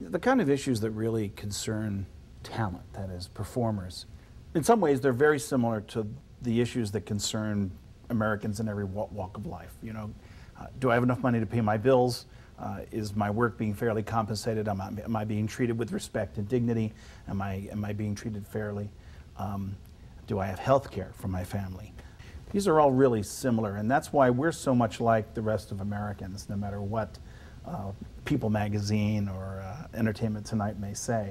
The kind of issues that really concern talent, that is, performers, in some ways they're very similar to the issues that concern Americans in every walk of life. You know, do I have enough money to pay my bills? Is my work being fairly compensated? Am I being treated with respect and dignity? Am I being treated fairly? Do I have health care for my family? These are all really similar, and that's why we're so much like the rest of Americans, no matter what People magazine or Entertainment Tonight may say.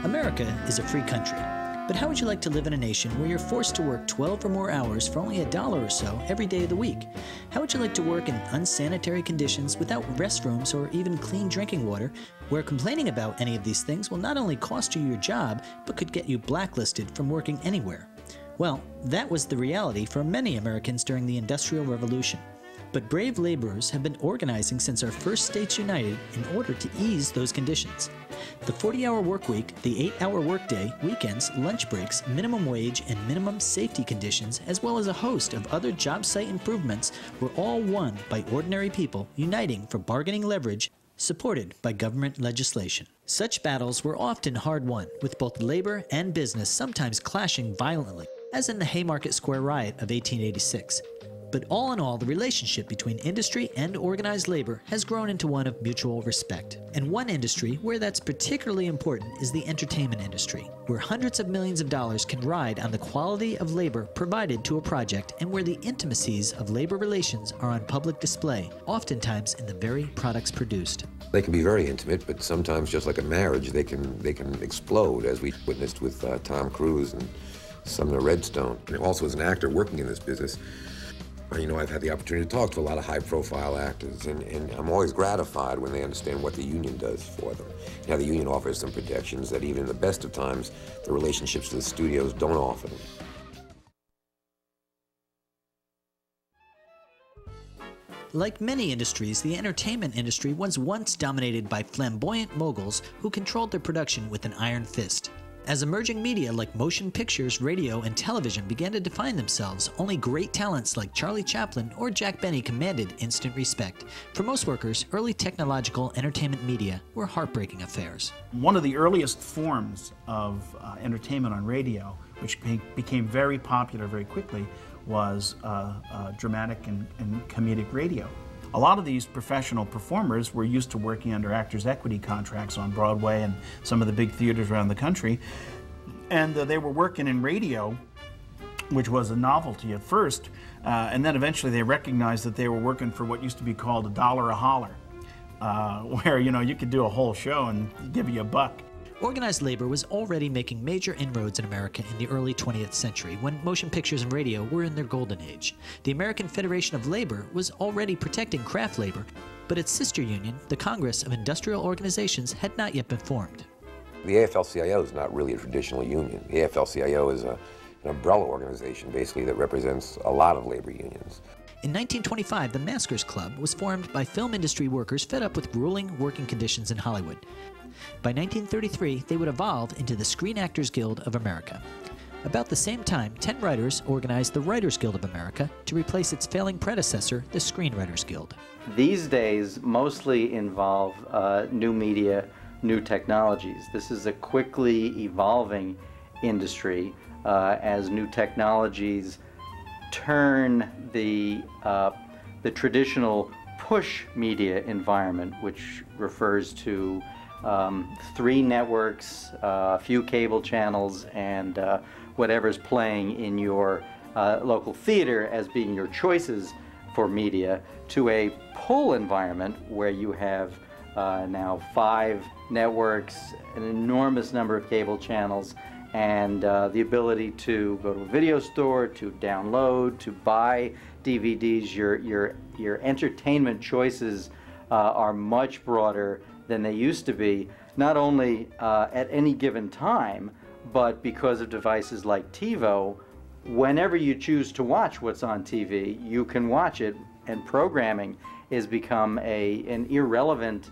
America is a free country, but how would you like to live in a nation where you're forced to work 12 or more hours for only $1 or so every day of the week? How would you like to work in unsanitary conditions without restrooms or even clean drinking water, where complaining about any of these things will not only cost you your job, but could get you blacklisted from working anywhere? Well, that was the reality for many Americans during the Industrial Revolution. But brave laborers have been organizing since our first states united in order to ease those conditions. The 40-hour work week, the 8-hour workday, weekends, lunch breaks, minimum wage, and minimum safety conditions, as well as a host of other job site improvements, were all won by ordinary people uniting for bargaining leverage, supported by government legislation. Such battles were often hard-won, with both labor and business sometimes clashing violently, as in the Haymarket Square Riot of 1886. But all in all, the relationship between industry and organized labor has grown into one of mutual respect. And one industry where that's particularly important is the entertainment industry, where hundreds of millions of dollars can ride on the quality of labor provided to a project and where the intimacies of labor relations are on public display, oftentimes in the very products produced. They can be very intimate, but sometimes, just like a marriage, they can explode, as we witnessed with Tom Cruise and Sumner Redstone. And also, as an actor working in this business, you know, I've had the opportunity to talk to a lot of high-profile actors, and I'm always gratified when they understand what the union does for them. You know, the union offers them protections that even in the best of times, the relationships to the studios don't offer them. Like many industries, the entertainment industry was once dominated by flamboyant moguls who controlled their production with an iron fist. As emerging media like motion pictures, radio, and television began to define themselves, only great talents like Charlie Chaplin or Jack Benny commanded instant respect. For most workers, early technological entertainment media were heartbreaking affairs. One of the earliest forms of entertainment on radio, which became very popular very quickly, was dramatic and comedic radio. A lot of these professional performers were used to working under Actors' Equity contracts on Broadway and some of the big theaters around the country, and they were working in radio, which was a novelty at first, and then eventually they recognized that they were working for what used to be called $1 a holler, where, you know, you could do a whole show and give you $1. Organized labor was already making major inroads in America in the early 20th century, when motion pictures and radio were in their golden age. The American Federation of Labor was already protecting craft labor, but its sister union, the Congress of Industrial Organizations, had not yet been formed. The AFL-CIO is not really a traditional union. The AFL-CIO is an umbrella organization, basically, that represents a lot of labor unions. In 1925, the Maskers Club was formed by film industry workers fed up with grueling working conditions in Hollywood. By 1933, they would evolve into the Screen Actors Guild of America. About the same time, 10 writers organized the Writers Guild of America to replace its failing predecessor, the Screenwriters Guild. These days mostly involve new media, new technologies. This is a quickly evolving industry as new technologies turn the traditional push media environment, which refers to 3 networks, a few cable channels, and whatever's playing in your local theater as being your choices for media, to a pull environment where you have now 5 networks, an enormous number of cable channels, and the ability to go to a video store, to download, to buy DVDs. Your entertainment choices are much broader than they used to be, not only at any given time, but because of devices like TiVo. Whenever you choose to watch what's on TV, you can watch it, and programming has become an irrelevant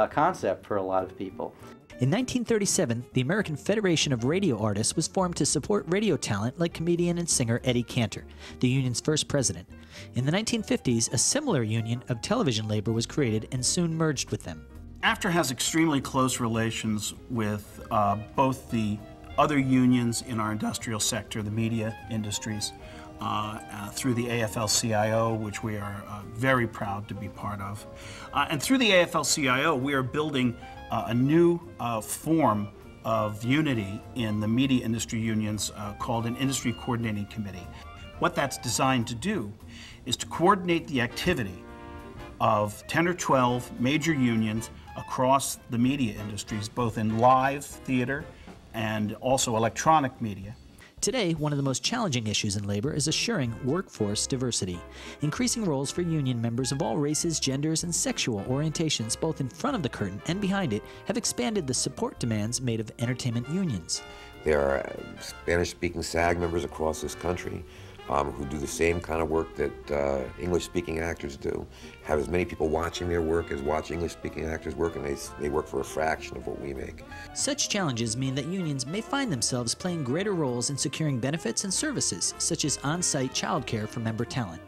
concept for a lot of people. In 1937, the American Federation of Radio Artists was formed to support radio talent like comedian and singer Eddie Cantor, the union's first president. In the 1950s, a similar union of television labor was created and soon merged with them. AFTRA has extremely close relations with both the other unions in our industrial sector, the media industries, through the AFL-CIO, which we are very proud to be part of. And through the AFL-CIO, we are building a new form of unity in the media industry unions called an Industry Coordinating Committee. What that's designed to do is to coordinate the activity of 10 or 12 major unions across the media industries, both in live theater and also electronic media. Today, one of the most challenging issues in labor is assuring workforce diversity. Increasing roles for union members of all races, genders, and sexual orientations, both in front of the curtain and behind it, have expanded the support demands made of entertainment unions. There are Spanish-speaking SAG members across this country who do the same kind of work that English-speaking actors do, have as many people watching their work as watch English-speaking actors work, and they work for a fraction of what we make. Such challenges mean that unions may find themselves playing greater roles in securing benefits and services, such as on-site childcare for member talent.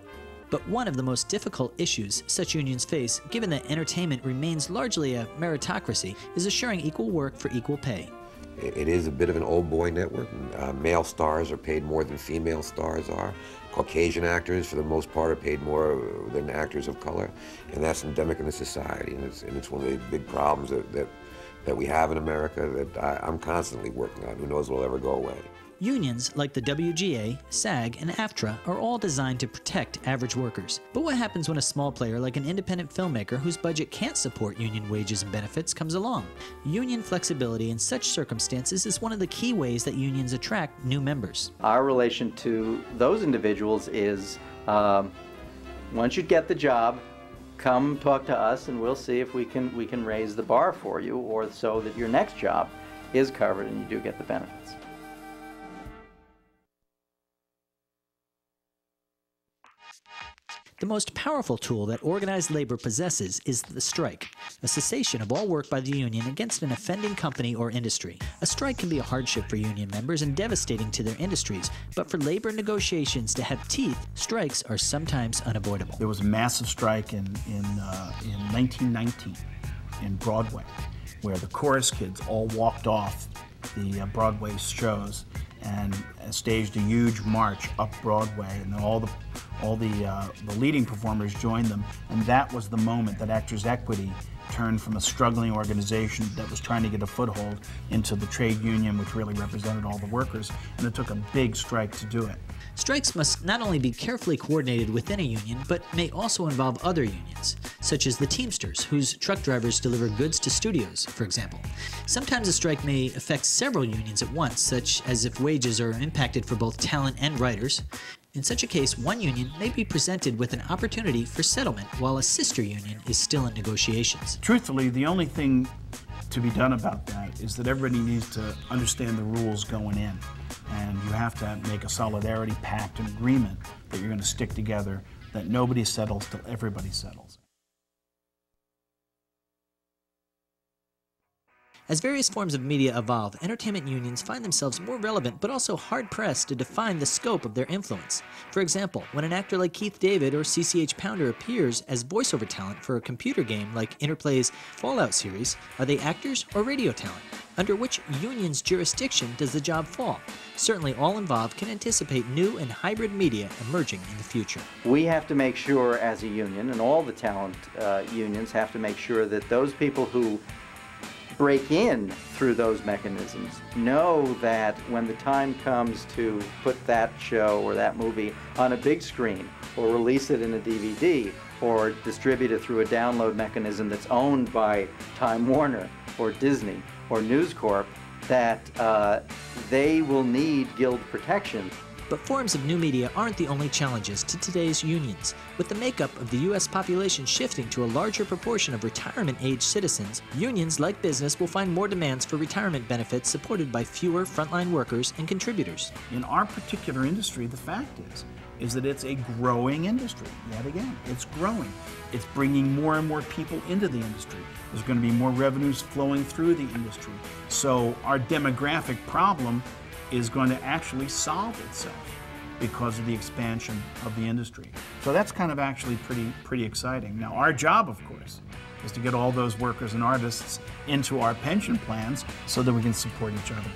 But one of the most difficult issues such unions face, given that entertainment remains largely a meritocracy, is assuring equal work for equal pay. It is a bit of an old boy network. Male stars are paid more than female stars are. Caucasian actors, for the most part, are paid more than actors of color, and that's endemic in the society, and it's one of the big problems that we have in America that I'm constantly working on. Who knows will ever go away. Unions like the WGA, SAG, and AFTRA are all designed to protect average workers. But what happens when a small player like an independent filmmaker whose budget can't support union wages and benefits comes along? Union flexibility in such circumstances is one of the key ways that unions attract new members. Our relation to those individuals is, once you get the job, come talk to us and we'll see if we can raise the bar for you, or so that your next job is covered and you do get the benefits. The most powerful tool that organized labor possesses is the strike, a cessation of all work by the union against an offending company or industry. A strike can be a hardship for union members and devastating to their industries, but for labor negotiations to have teeth, strikes are sometimes unavoidable. There was a massive strike in 1919 in Broadway, where the chorus kids all walked off the Broadway shows and staged a huge march up Broadway, and all the leading performers joined them, and that was the moment that Actors Equity turned from a struggling organization that was trying to get a foothold into the trade union, which really represented all the workers, and it took a big strike to do it. Strikes must not only be carefully coordinated within a union, but may also involve other unions, such as the Teamsters, whose truck drivers deliver goods to studios, for example. Sometimes a strike may affect several unions at once, such as if wages are impacted for both talent and writers. In such a case, one union may be presented with an opportunity for settlement, while a sister union is still in negotiations. Truthfully, the only thing to be done about that is that everybody needs to understand the rules going in. And you have to make a solidarity pact and agreement that you're going to stick together, that nobody settles till everybody settles. As various forms of media evolve, entertainment unions find themselves more relevant but also hard-pressed to define the scope of their influence. For example, when an actor like Keith David or CCH Pounder appears as voiceover talent for a computer game like Interplay's Fallout series, are they actors or radio talent? Under which union's jurisdiction does the job fall? Certainly all involved can anticipate new and hybrid media emerging in the future. We have to make sure as a union, and all the talent unions have to make sure that those people who break in through those mechanisms know that when the time comes to put that show or that movie on a big screen, or release it in a DVD, or distribute it through a download mechanism that's owned by Time Warner or Disney or News Corp, that they will need guild protection. But forms of new media aren't the only challenges to today's unions. With the makeup of the U.S. population shifting to a larger proportion of retirement-age citizens, unions, like business, will find more demands for retirement benefits supported by fewer frontline workers and contributors. In our particular industry, the fact is, is that it's a growing industry. Yet again, it's growing. It's bringing more and more people into the industry. There's going to be more revenues flowing through the industry. So our demographic problem is going to actually solve itself because of the expansion of the industry. So that's kind of actually pretty exciting. Now, our job, of course, is to get all those workers and artists into our pension plans so that we can support each other.